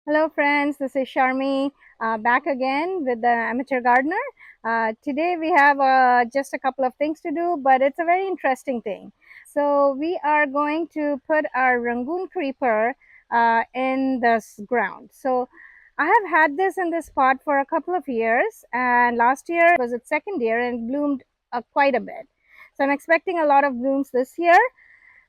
Hello, friends. This is Sharmi back again with the Amateur Gardener. Today we have just a couple of things to do, but it's a very interesting thing. So we are going to put our Rangoon Creeper in this ground. So I have had this in this pot for a couple of years, and last year was its second year and bloomed quite a bit. So I'm expecting a lot of blooms this year,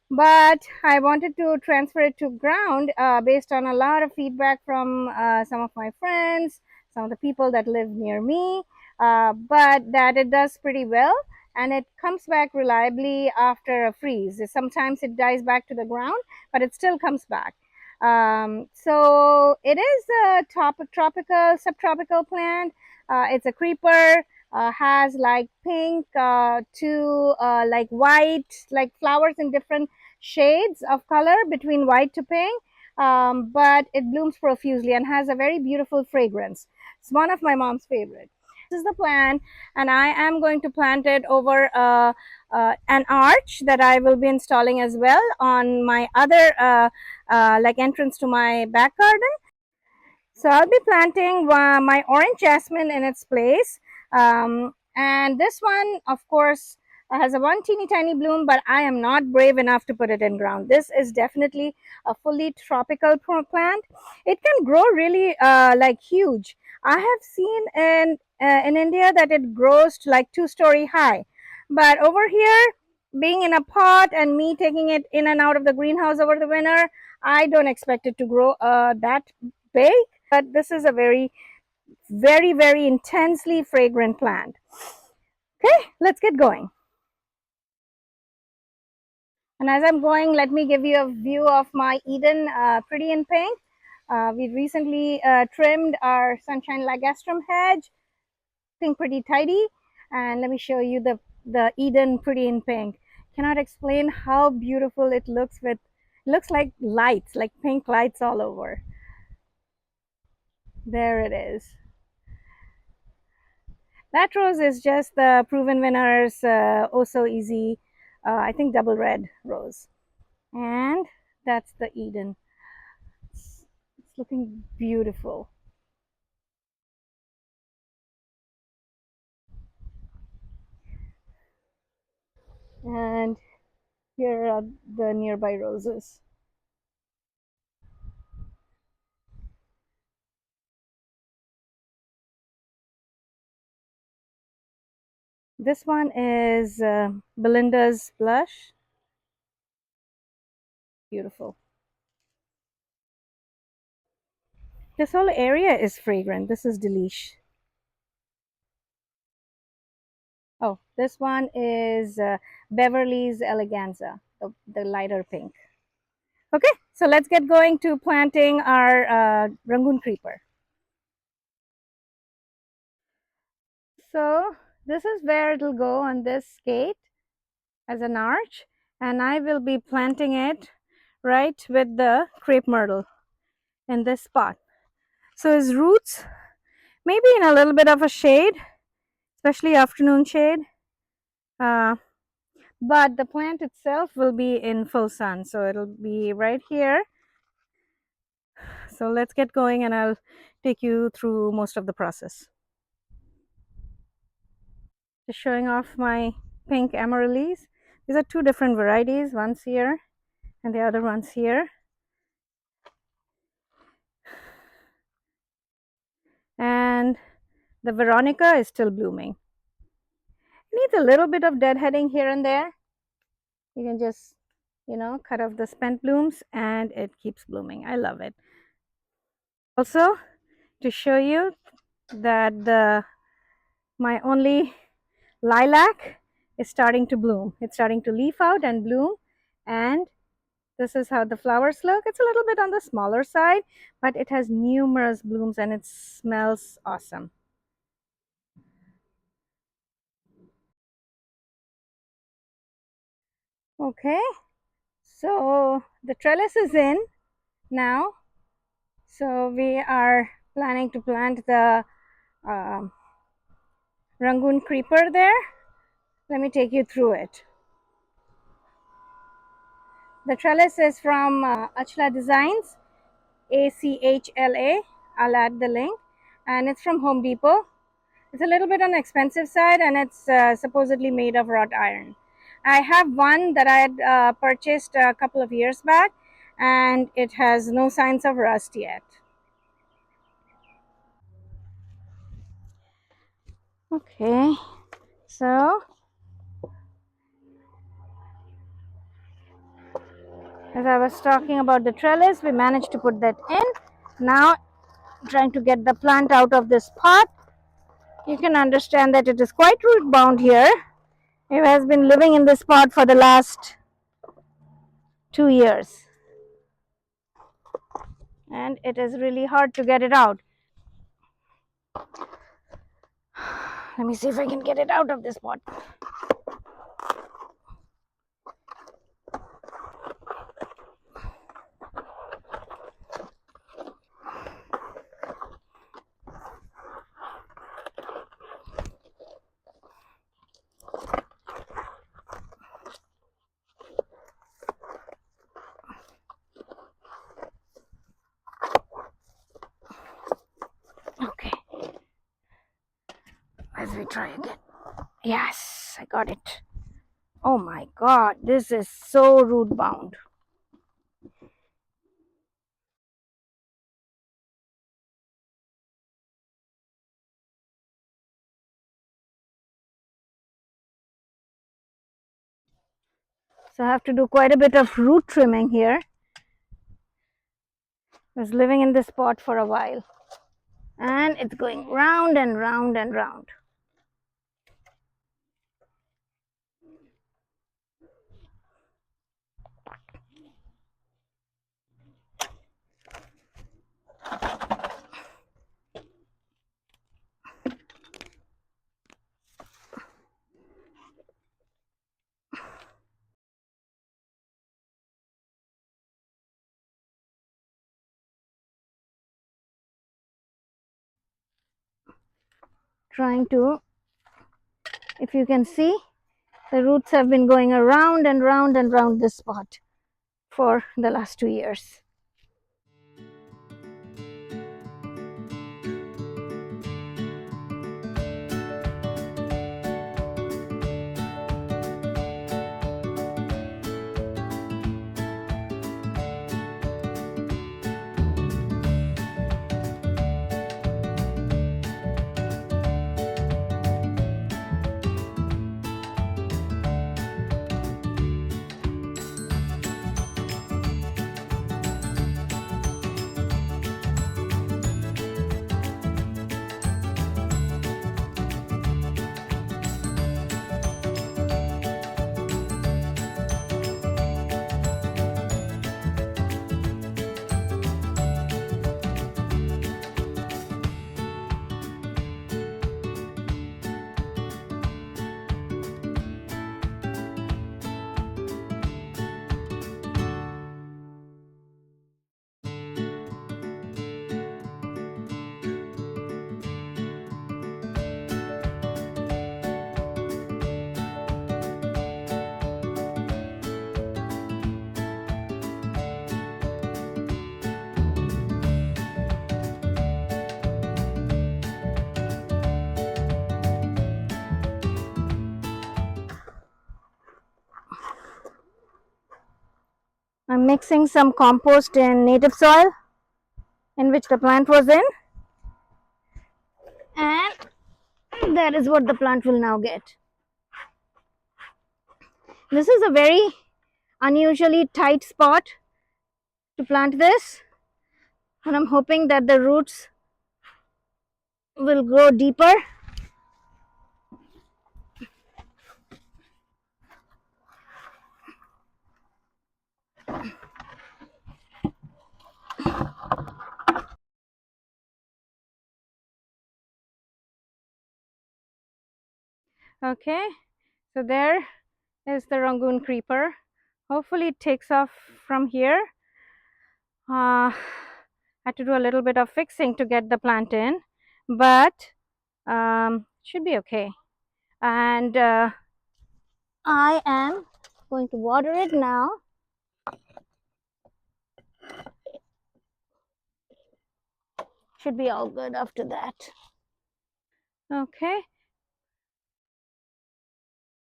but I wanted to transfer it to ground based on a lot of feedback from some of my friends, some of the people that live near me, but that it does pretty well and it comes back reliably after a freeze. Sometimes it dies back to the ground, but it still comes back. So it is a tropical, subtropical plant. It's a creeper, has like pink to like white, like flowers in different shades of color between white to pink, but it blooms profusely and has a very beautiful fragrance. It's one of my mom's favorite. This is the plant, and I am going to plant it over an arch that I will be installing as well on my other like entrance to my back garden. So I'll be planting my orange jasmine in its place. And this one, of course, has a one teeny tiny bloom, but I am not brave enough to put it in ground. This is definitely a fully tropical plant. It can grow really like huge. I have seen in India that it grows to like 2-story high. But over here, being in a pot and me taking it in and out of the greenhouse over the winter, I don't expect it to grow that big, but this is a very intensely fragrant plant. Okay, let's get going. And as I'm going, let me give you a view of my Eden pretty in pink. We recently trimmed our sunshine ligastrum hedge, pink pretty tidy, and let me show you the Eden pretty in pink. Cannot explain how beautiful it looks with, looks like lights, like pink lights all over. There it is. That rose is just the Proven Winners Oh So Easy, I think double red rose. And that's the Eden. It's looking beautiful. And here are the nearby roses. This one is Belinda's Blush. Beautiful. This whole area is fragrant. This is Delish. Oh, this one is Beverly's Eleganza, the lighter pink. Okay, so let's get going to planting our Rangoon Creeper. So this is where it'll go on this gate as an arch, and I will be planting it right with the crepe myrtle in this spot. So his roots maybe in a little bit of a shade, especially afternoon shade, uh, but the plant itself will be in full sun, so it'll be right here. So let's get going and I'll take you through most of the process. Just showing off my pink amaryllis. These are two different varieties, one's here and the other one's here. And the Veronica is still blooming. It needs a little bit of deadheading here and there. You can just, cut off the spent blooms and it keeps blooming. I love it. Also, to show you that my only lilac is starting to bloom. It's starting to leaf out and bloom, and this is how the flowers look. It's a little bit on the smaller side, but it has numerous blooms and it smells awesome. Okay, so the trellis is in now. So we are planning to plant the uh, Rangoon Creeper there. Let me take you through it. The trellis is from Achla Designs. ACHLA. I'll add the link. And it's from Home Depot. It's a little bit on the expensive side, and it's supposedly made of wrought iron. I have one that I had purchased a couple of years back, and it has no signs of rust yet. Okay, so as I was talking about the trellis, we managed to put that in. Now, trying to get the plant out of this pot. You can understand that it is quite root bound here. It has been living in this pot for the last 2 years, and it is really hard to get it out. Let me see if I can get it out of this pot. Okay, as we try again. Yes, I got it. Oh my god, this is so root bound. So I have to do quite a bit of root trimming here. I was living in this pot for a while, and it's going round and round and round. Trying to, if you can see, the roots have been going around and round and round this spot for the last 2 years. I'm mixing some compost in native soil in which the plant was in, and that is what the plant will now get. This is a very unusually tight spot to plant this, and I'm hoping that the roots will grow deeper. Okay, so there is the Rangoon Creeper. Hopefully it takes off from here. I had to do a little bit of fixing to get the plant in, but should be okay. And I am going to water it now. Should be all good after that. Okay.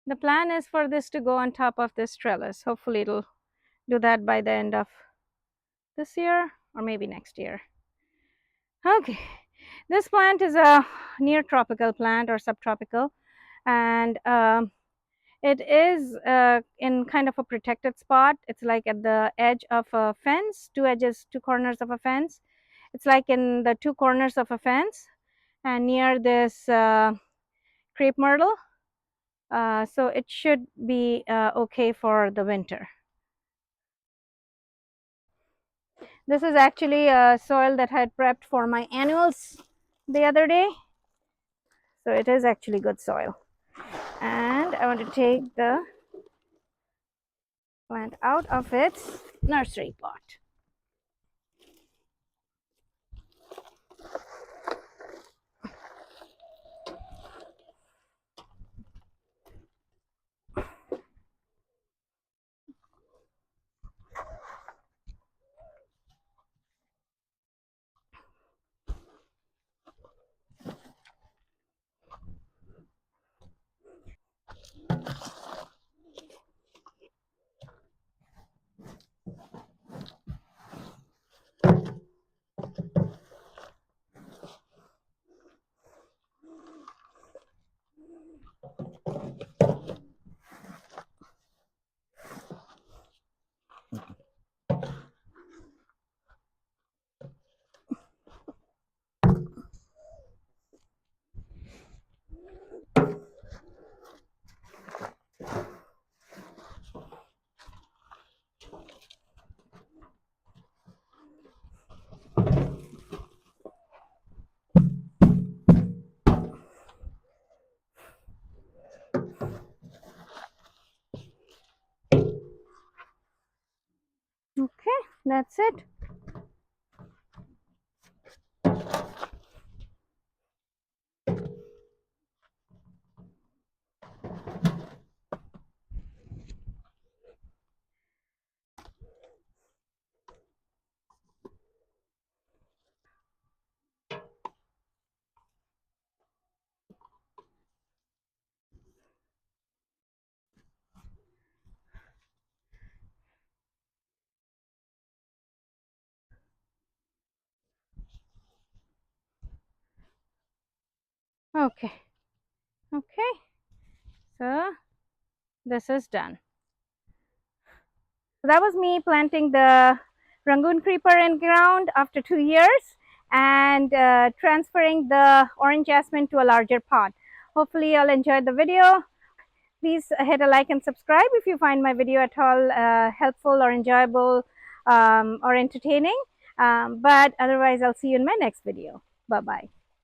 The plan is for this to go on top of this trellis. Hopefully it'll do that by the end of this year or maybe next year. Okay. This plant is a near tropical plant or subtropical, and it is in kind of a protected spot. It's like at the edge of a fence, two edges, two corners of a fence. It's like in the two corners of a fence and near this crepe myrtle. So it should be okay for the winter. This is actually a soil that I had prepped for my annuals the other day. So it is actually good soil. And I want to take the plant out of its nursery pot. Okay, that's it. Okay, okay. So this is done. So that was me planting the Rangoon Creeper in ground after 2 years and transferring the Orange Jasmine to a larger pot. Hopefully you'll enjoy the video. Please hit a like and subscribe if you find my video at all helpful or enjoyable or entertaining. But otherwise, I'll see you in my next video. Bye-bye.